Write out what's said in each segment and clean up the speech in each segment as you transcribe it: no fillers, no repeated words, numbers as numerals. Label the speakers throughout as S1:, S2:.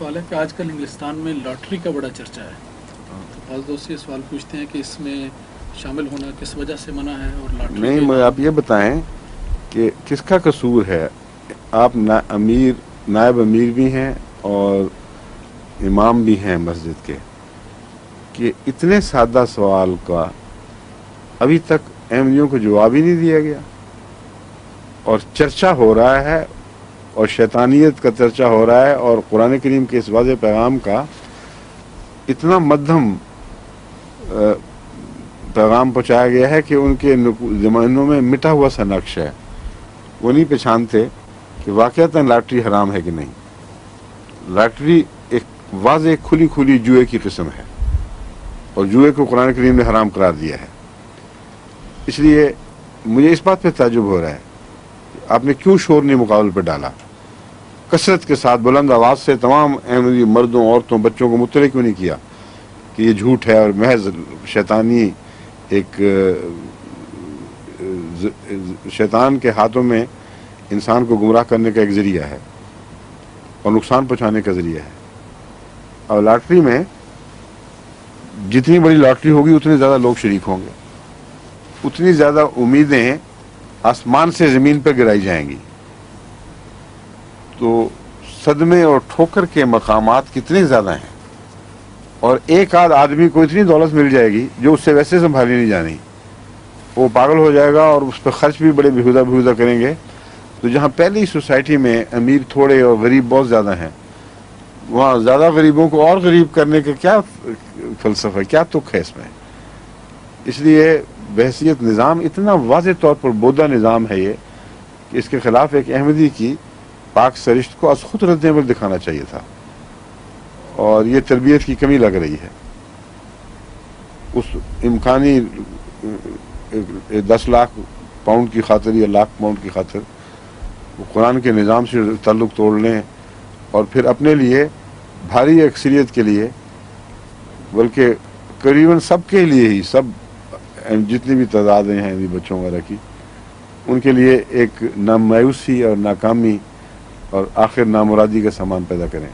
S1: سوال ہے کہ آج کل انگلستان میں لاٹری کا بڑا چرچا ہے، تو بعض دوست یہ سوال پوچھتے ہیں کہ اس میں شامل ہونا کس وجہ سے منع ہے، اور لاٹری
S2: نہیں، مجھے آپ یہ بتائیں کہ کس کا قصور ہے؟ آپ نائب امیر بھی ہیں اور امام بھی ہیں مسجد کے، کہ اتنے سادہ سوال کا ابھی تک احمدیوں کو جواب ہی نہیں دیا گیا، اور چرچا ہو رہا ہے، اور شیطانیت کا چرچا ہو رہا ہے، اور قرآن کریم کے اس واضح پیغام کا اتنا مدھم پیغام پہنچایا گیا ہے کہ ان کے ذہنوں میں مٹا ہوا سا نقش ہے، وہ نہیں پہچانتے کہ واقعتاً لاٹری حرام ہے کہ نہیں۔ لاٹری ایک واضح کھلی جوئے کی قسم ہے، اور جوئے کو قرآن کریم نے حرام قرار دیا ہے۔ اس لیے مجھے اس بات پہ تعجب ہو رہا ہے کہ آپ نے کیوں شور نہیں مقابل پہ ڈالا، کثرت کے ساتھ بلند آواز سے تمام احمدی مردوں، عورتوں، بچوں کو مطلع کیوں نہیں کیا کہ یہ جھوٹ ہے اور محض شیطانی ایک شیطان کے ہاتھوں میں انسان کو گمراہ کرنے کا ایک ذریعہ ہے اور نقصان پہنچانے کا ذریعہ ہے۔ اور لاٹری میں جتنی بڑی لاٹری ہوگی اتنے زیادہ لوگ شریک ہوں گے، اتنی زیادہ امیدیں آسمان سے زمین پہ گرائی جائیں گی، تو صدمے اور ٹھوکر کے مقامات کتنے زیادہ ہیں، اور ایک آدھ آدمی کو اتنی دولت مل جائے گی جو اس سے ویسے سنبھالی نہیں جانی، وہ پاگل ہو جائے گا اور اس پہ خرچ بھی بڑے بےہودہ کریں گے۔ تو جہاں پہلی سوسائٹی میں امیر تھوڑے اور غریب بہت زیادہ ہیں، وہاں زیادہ غریبوں کو اور غریب کرنے کا کیا فلسفہ ہے، کیا تک ہے اس میں؟ اس لیے بحیثیت نظام اتنا واضح طور پر بودھا نظام ہے یہ کہ اس کے خلاف ایک احمدی کی پاک سرشت کو از خود رد عمل دکھانا چاہیے تھا، اور یہ تربیت کی کمی لگ رہی ہے۔ اس امکانی 10 لاکھ پاؤنڈ کی خاطر یا لاکھ پاؤنڈ کی خاطر وہ قرآن کے نظام سے تعلق توڑ لیں، اور پھر اپنے لیے بھاری اکثریت کے لیے، بلکہ قریباً سب کے لیے ہی، سب جتنی بھی تعدادیں ہیں بچوں وغیرہ کی، ان کے لیے ایک مایوسی اور ناکامی اور آخر نامرادی کا سامان پیدا کریں۔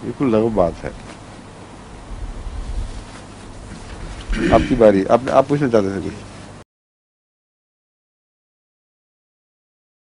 S2: بالکل لغو بات ہے۔ آپ کی باری، آپ پوچھنا چاہتے تھے کچھ؟